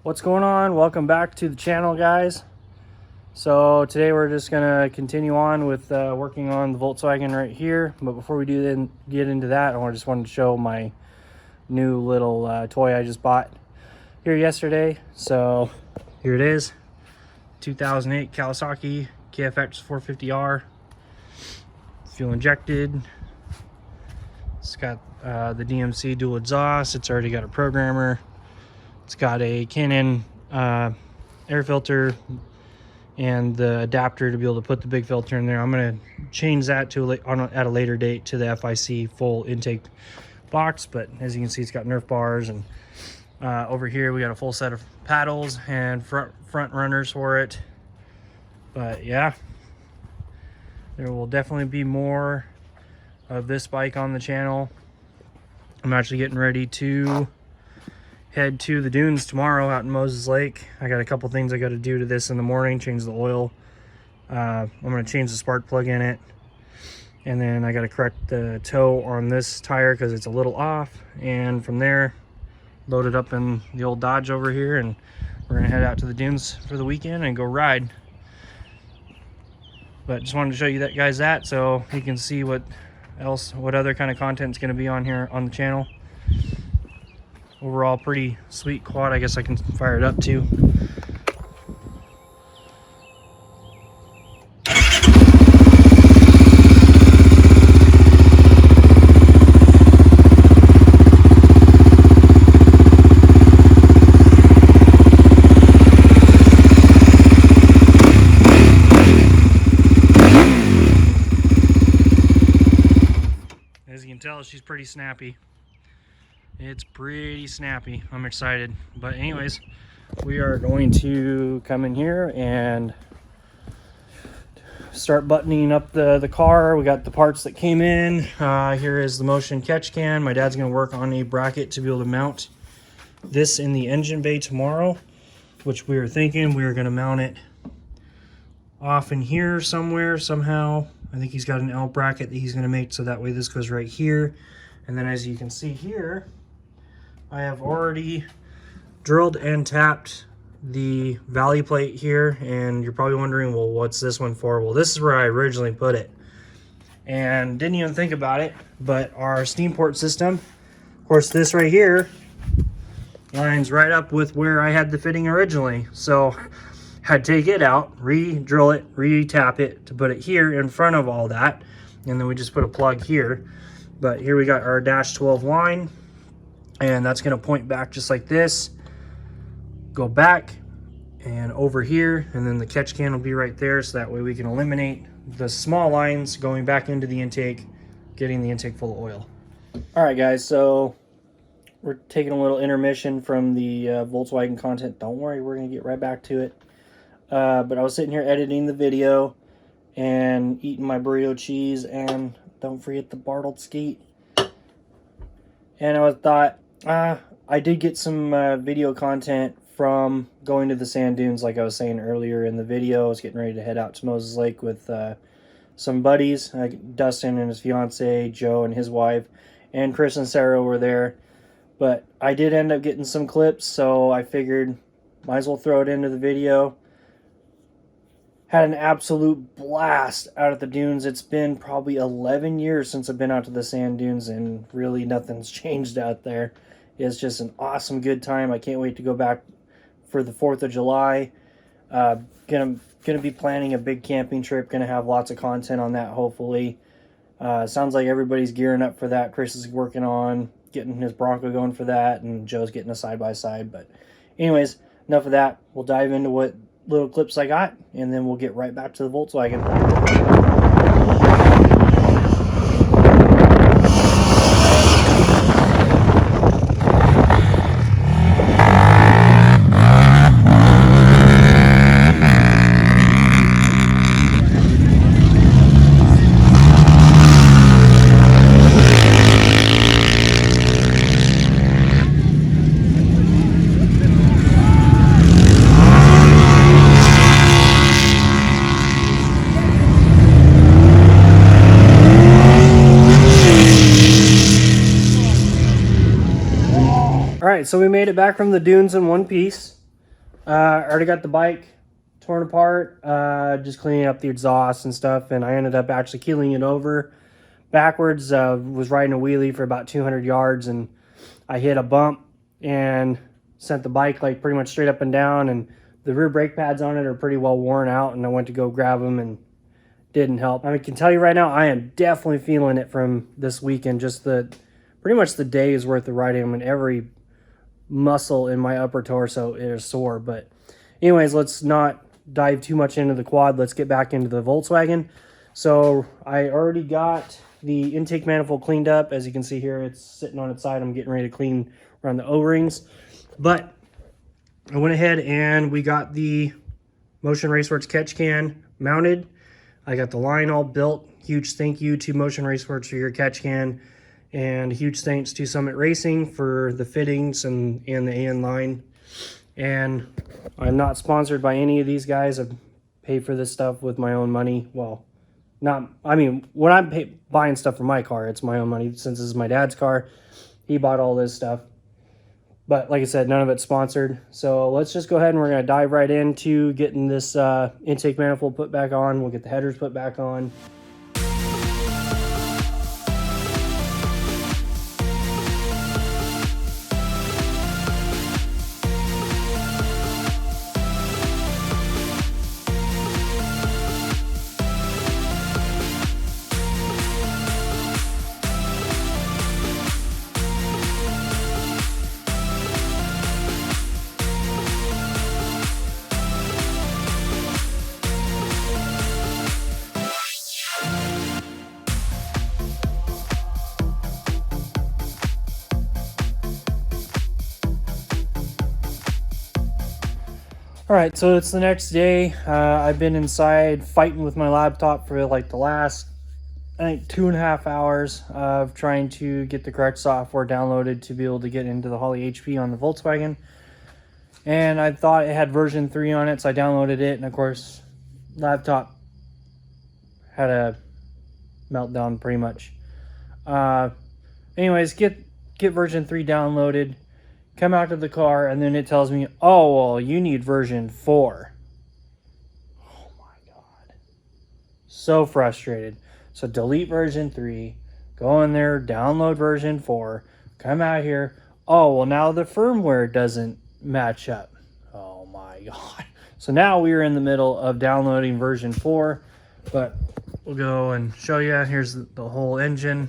What's going on? Welcome back to the channel, guys. So today we're just gonna continue on with working on the Volkswagen right here. But before we get into that, I just wanted to show my new little toy I just bought here yesterday. So here it is, 2008 Kawasaki KFX 450R, fuel injected. It's got the DMC dual exhaust. It's already got a programmer. It's got a Canon air filter and the adapter to be able to put the big filter in there. I'm going to change that to at a later date to the FIC full intake box. But as you can see, it's got Nerf bars, and over here we got a full set of paddles and front runners for it. But yeah, there will definitely be more of this bike on the channel. I'm actually getting ready to head to the dunes tomorrow out in Moses Lake. I got a couple things I got to do to this in the morning. Change the oil. I'm going to change the spark plug in it, and then I got to correct the toe on this tire because it's a little off. And from there, load it up in the old Dodge over here, and we're going to head out to the dunes for the weekend and go ride. But just wanted to show you that, guys, so you can see what other kind of content is going to be on here on the channel. Overall, pretty sweet quad. I guess I can fire it up too. As you can tell, she's pretty snappy. It's pretty snappy. I'm excited. But anyways, we are going to come in here and start buttoning up the car. We got the parts that came in. Here is the motion catch can. My dad's going to work on a bracket to be able to mount this in the engine bay tomorrow, which we were thinking we were going to mount it off in here somewhere somehow. I think he's got an L bracket that he's going to make so that way this goes right here. And then as you can see here, I have already drilled and tapped the valley plate here, and you're probably wondering, well, what's this one for? Well, this is where I originally put it and didn't even think about it. But our steam port system, of course, this right here lines right up with where I had the fitting originally. So had to take it out, re-drill it, re-tap it to put it here in front of all that, and then we just put a plug here. But here we got our dash 12 line, and that's going to point back just like this, go back and over here, and then the catch can will be right there, so that way we can eliminate the small lines going back into the intake, getting the intake full of oil. All right, guys, so we're taking a little intermission from the Volkswagen content. Don't worry, we're going to get right back to it. But I was sitting here editing the video and eating my burrito cheese, and don't forget the Bartled Skeet. And I thought, I did get some video content from going to the sand dunes, like I was saying earlier in the video. I was getting ready to head out to Moses Lake with some buddies. Dustin and his fiance, Joe and his wife, and Chris and Sarah were there. But I did end up getting some clips, so I figured might as well throw it into the video. Had an absolute blast out at the dunes. It's been probably 11 years since I've been out to the sand dunes, and really nothing's changed out there. It's just an awesome good time. I can't wait to go back for the 4th of July. Gonna be planning a big camping trip. Gonna have lots of content on that, hopefully. Sounds like everybody's gearing up for that. Chris is working on getting his Bronco going for that, and Joe's getting a side-by-side. But anyways, enough of that. We'll dive into what little clips I got, and then we'll get right back to the Volkswagen. Alright, so we made it back from the dunes in one piece. I already got the bike torn apart, just cleaning up the exhaust and stuff, and I ended up actually keeling it over backwards. Was riding a wheelie for about 200 yards, and I hit a bump and sent the bike like pretty much straight up and down, and the rear brake pads on it are pretty well worn out, and I went to go grab them and didn't help. I can tell you right now, I am definitely feeling it from this weekend. Just pretty much the day's worth of riding. I mean, every muscle in my upper torso is sore. But anyways, let's not dive too much into the quad. Let's get back into the Volkswagen. So I already got the intake manifold cleaned up. As you can see here, it's sitting on its side. I'm getting ready to clean around the O-rings. But I went ahead and we got the Motion Raceworks catch can mounted. I got the line all built. Huge thank you to Motion Raceworks for your catch can, and huge thanks to Summit Racing for the fittings and the AN line. And I'm not sponsored by any of these guys. I pay for this stuff with my own money. Well, when I'm buying stuff for my car, it's my own money. Since this is my dad's car, he bought all this stuff. But like I said, none of it's sponsored. So let's just go ahead and we're going to dive right into getting this intake manifold put back on. We'll get the headers put back on. All right, so it's the next day. I've been inside fighting with my laptop for like the last, I think, 2.5 hours of trying to get the correct software downloaded to be able to get into the Holley HP on the Volkswagen. And I thought it had version 3 on it, so I downloaded it, and of course, laptop had a meltdown pretty much. Anyways, get version 3 downloaded. Come out to the car, and then it tells me, oh, well, you need version 4. Oh my God. So frustrated. So delete version 3, go in there, download version 4, come out here. Oh, well, now the firmware doesn't match up. Oh my God. So now we are in the middle of downloading version 4, but we'll go and show you. Here's the whole engine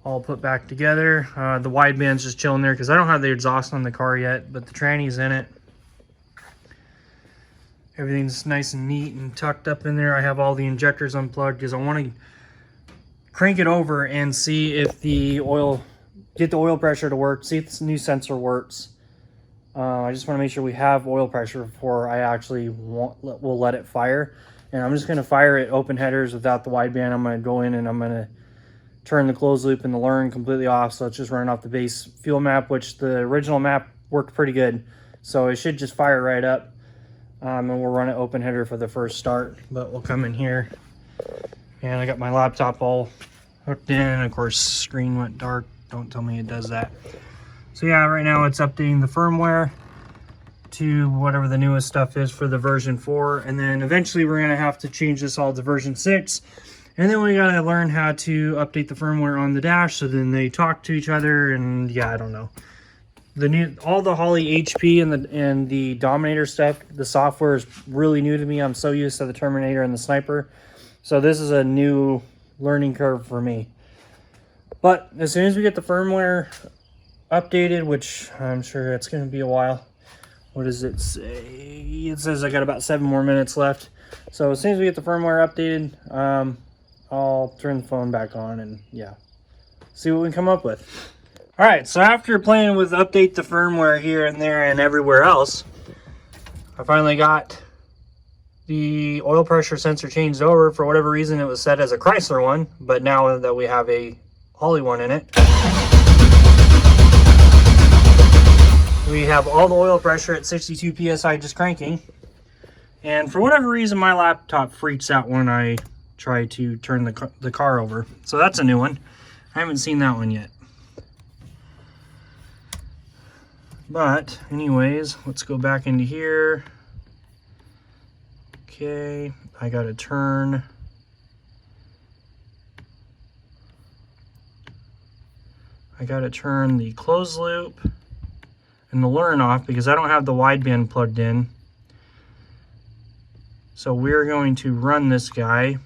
all put back together. The wideband's just chilling there because I don't have the exhaust on the car yet, but the tranny's in it. Everything's nice and neat and tucked up in there. I have all the injectors unplugged because I want to crank it over and see if get the oil pressure to work, see if this new sensor works. I just want to make sure we have oil pressure before I actually will let it fire. And I'm just going to fire it open headers without the wideband. I'm going to go in and I'm going to turn the closed loop and the learn completely off, so it's just running off the base fuel map, which the original map worked pretty good. So it should just fire right up, and we'll run it open header for the first start. But we'll come in here, and I got my laptop all hooked in. Of course, screen went dark. Don't tell me it does that. So yeah, right now it's updating the firmware to whatever the newest stuff is for the version 4, and then eventually we're gonna have to change this all to version 6. And then we gotta learn how to update the firmware on the dash so then they talk to each other, and yeah, I don't know. All the Holley HP and the Dominator stuff, the software is really new to me. I'm so used to the Terminator and the Sniper. So this is a new learning curve for me. But as soon as we get the firmware updated, which I'm sure it's gonna be a while. What does it say? It says I got about 7 more minutes left. So as soon as we get the firmware updated, I'll turn the phone back on and yeah, see what we can come up with. All right, so after playing with update the firmware here and there and everywhere else, I finally got the oil pressure sensor changed over. For whatever reason, it was set as a Chrysler one, but now that we have a Holley one in it, we have all the oil pressure at 62 PSI just cranking. And for whatever reason, my laptop freaks out when I try to turn the car over. So that's a new one. I haven't seen that one yet. But anyways, let's go back into here. Okay, I got to turn the closed loop and the learn off because I don't have the wideband plugged in. So we're going to run this guy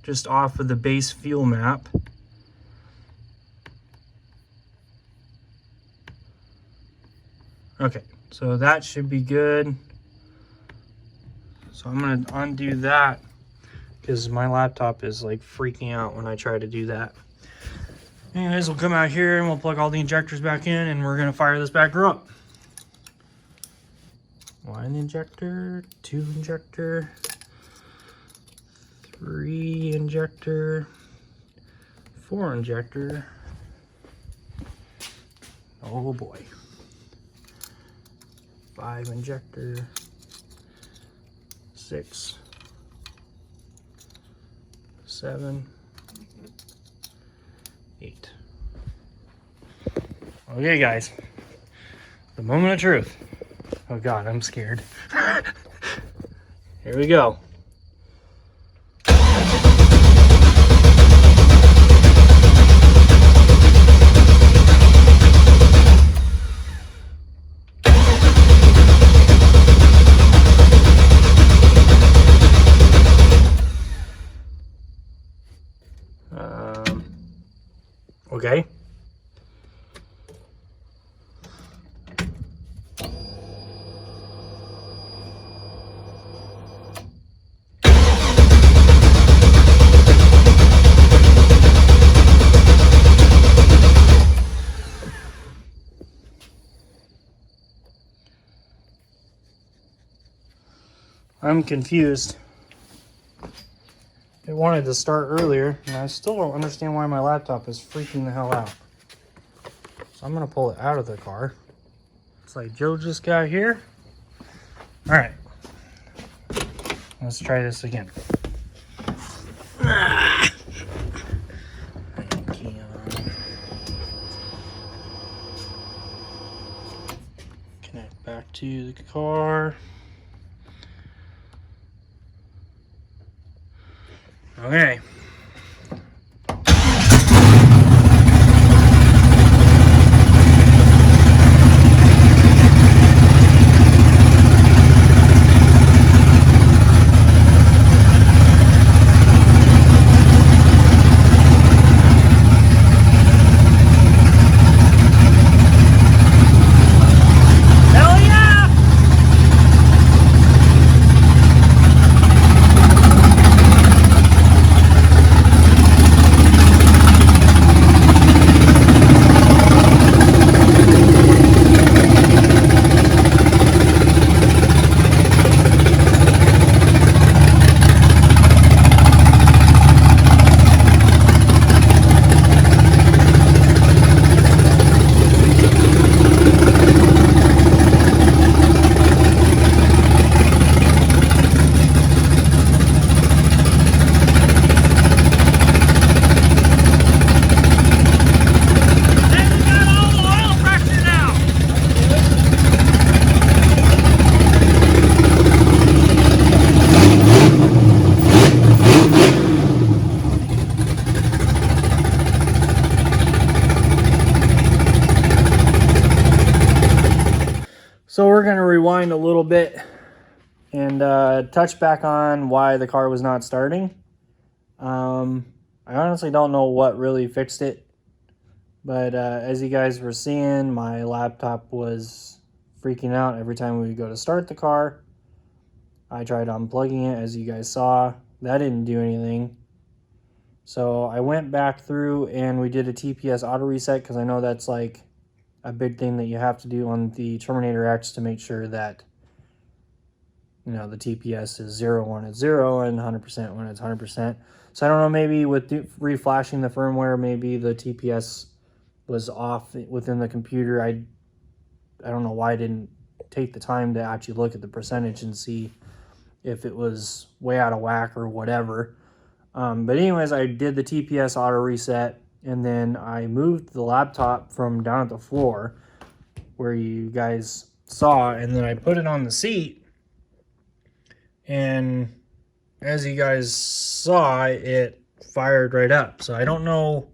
just off of the base fuel map. Okay, so that should be good. So I'm gonna undo that because my laptop is like freaking out when I try to do that. Anyways, we'll come out here and we'll plug all the injectors back in and we're gonna fire this backer up. 1 injector, 2 injector, 3 injector, 4 injector. Oh boy. 5 injector, 6, 7, 8. Okay guys, the moment of truth. Oh God, I'm scared. Here we go. Okay. I'm confused. It wanted to start earlier, and I still don't understand why my laptop is freaking the hell out. So I'm gonna pull it out of the car. It's like Joe just got here. All right, let's try this again. Connect back to the car. Okay. So we're going to rewind a little bit and touch back on why the car was not starting. I honestly don't know what really fixed it. But as you guys were seeing, my laptop was freaking out every time we would go to start the car. I tried unplugging it, as you guys saw. That didn't do anything. So I went back through and we did a TPS auto reset because I know that's like a big thing that you have to do on the Terminator X to make sure that, you know, the TPS is 0 when it's 0 and 100% when it's 100%. So I don't know, maybe with reflashing the firmware, maybe the TPS was off within the computer. I don't know why I didn't take the time to actually look at the percentage and see if it was way out of whack or whatever. But anyways, I did the TPS auto reset, and then I moved the laptop from down at the floor where you guys saw, and then I put it on the seat, and as you guys saw, it fired right up. So I don't know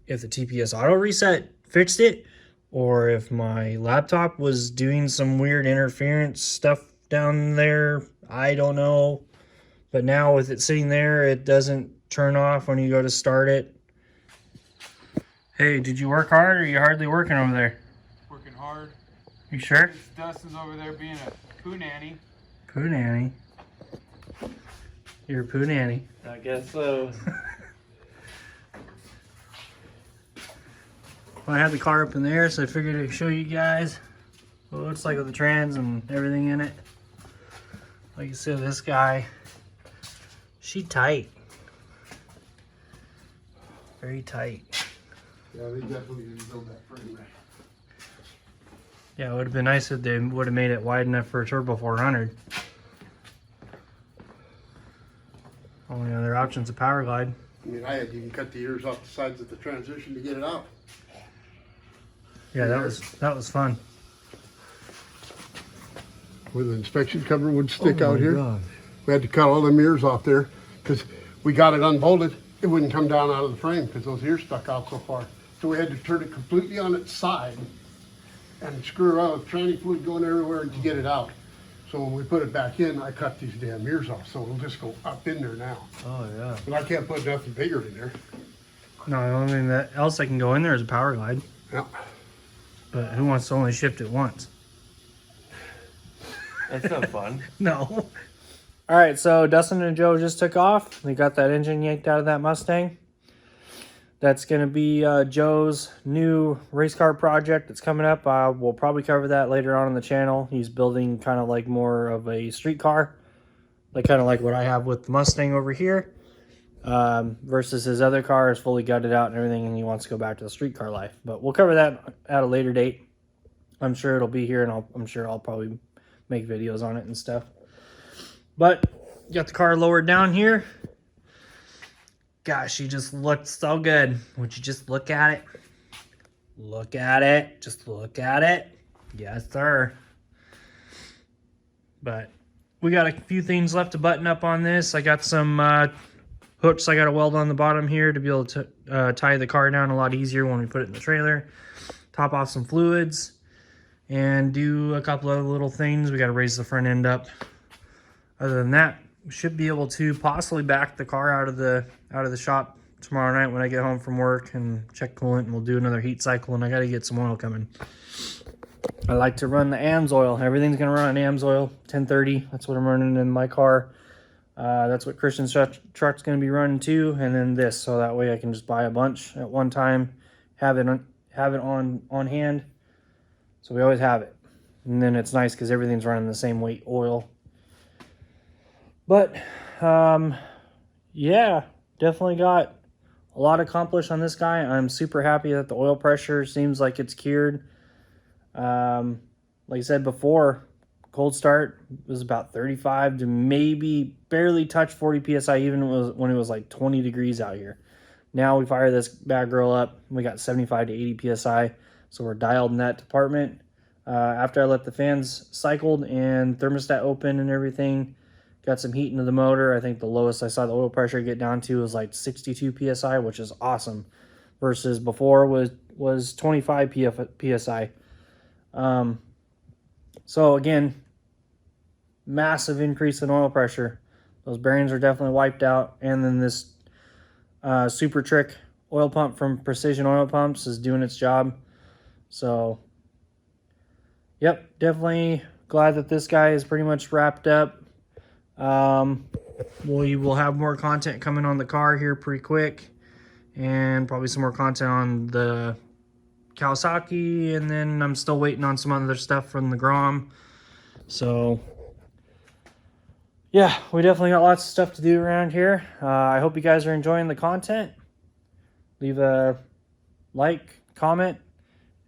if the TPS auto reset fixed it, or if my laptop was doing some weird interference stuff down there. I don't know. But now with it sitting there, it doesn't turn off when you go to start it. Hey, did you work hard, or are you hardly working over there? Working hard. You sure? Dustin's over there being a poo nanny. Poo nanny. You're a poo nanny. I guess so. Well, I had the car up in there, so I figured I'd show you guys what it looks like with the trans and everything in it. Like you said, this guy, she tight. Very tight. Yeah, they definitely didn't build that frame. Yeah, it would have been nice if they would have made it wide enough for a Turbo 400. Only other option's a power glide. I mean, I had even cut the ears off the sides of the transition to get it out. Yeah, that was fun. Where the inspection cover would stick Oh out my here. God. We had to cut all them ears off there because we got it unbolted. It wouldn't come down out of the frame because those ears stuck out so far. So we had to turn it completely on its side and screw around with tranny fluid going everywhere to get it out. So when we put it back in, I cut these damn ears off. So it'll just go up in there now. Oh yeah. But I can't put nothing bigger in there. No, the only thing that else I can go in there is a power glide. Yeah. But who wants to only shift it once? That's not fun. No. All right, so Dustin and Joe just took off. They got that engine yanked out of that Mustang. That's going to be Joe's new race car project that's coming up. We'll probably cover that later on the channel. He's building kind of like more of a street car, like kind of like what I have with the Mustang over here, versus his other car is fully gutted out and everything, and he wants to go back to the street car life. But we'll cover that at a later date. I'm sure it'll be here, and I'm sure I'll probably make videos on it and stuff. But got the car lowered down here. Gosh, she just looks so good. Would you just look at it? Look at it. Just look at it. Yes, sir. But we got a few things left to button up on this. I got some hooks I got to weld on the bottom here to be able to tie the car down a lot easier when we put it in the trailer. Top off some fluids and do a couple of little things. We got to raise the front end up. Other than that, we should be able to possibly back the car out of the shop tomorrow night when I get home from work and check coolant, and we'll do another heat cycle, and I got to get some oil coming. I like to run the AMS oil. Everything's going to run on AMS oil, 1030. That's what I'm running in my car. That's what Christian's truck's going to be running too, and then this, so that way I can just buy a bunch at one time, have it on hand, so we always have it. And then it's nice because everything's running the same weight oil. But yeah, definitely got a lot accomplished on this guy. I'm super happy that the oil pressure seems like it's cured. Like I said before, cold start was about 35 to maybe barely touch 40 psi even when it was like 20 degrees out here. Now we fire this bad girl up, we got 75 to 80 psi, so we're dialed in that department. After I let the fans cycled and thermostat open and everything, got some heat into the motor. I think the lowest I saw the oil pressure get down to was like 62 psi, which is awesome, versus before was 25 psi. So again, massive increase in oil pressure. Those bearings are definitely wiped out, and then this Super Trick oil pump from Precision Oil Pumps is doing its job. So yep, definitely glad that this guy is pretty much wrapped up. We will have more content coming on the car here pretty quick, and probably some more content on the Kawasaki, and then I'm still waiting on some other stuff from the Grom. So yeah, we definitely got lots of stuff to do around here. I hope you guys are enjoying the content. Leave a like, comment.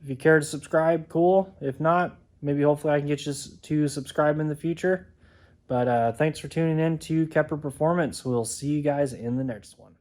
If you care to subscribe, cool. If not, maybe hopefully I can get you to subscribe in the future. But thanks for tuning in to Kepler Performance. We'll see you guys in the next one.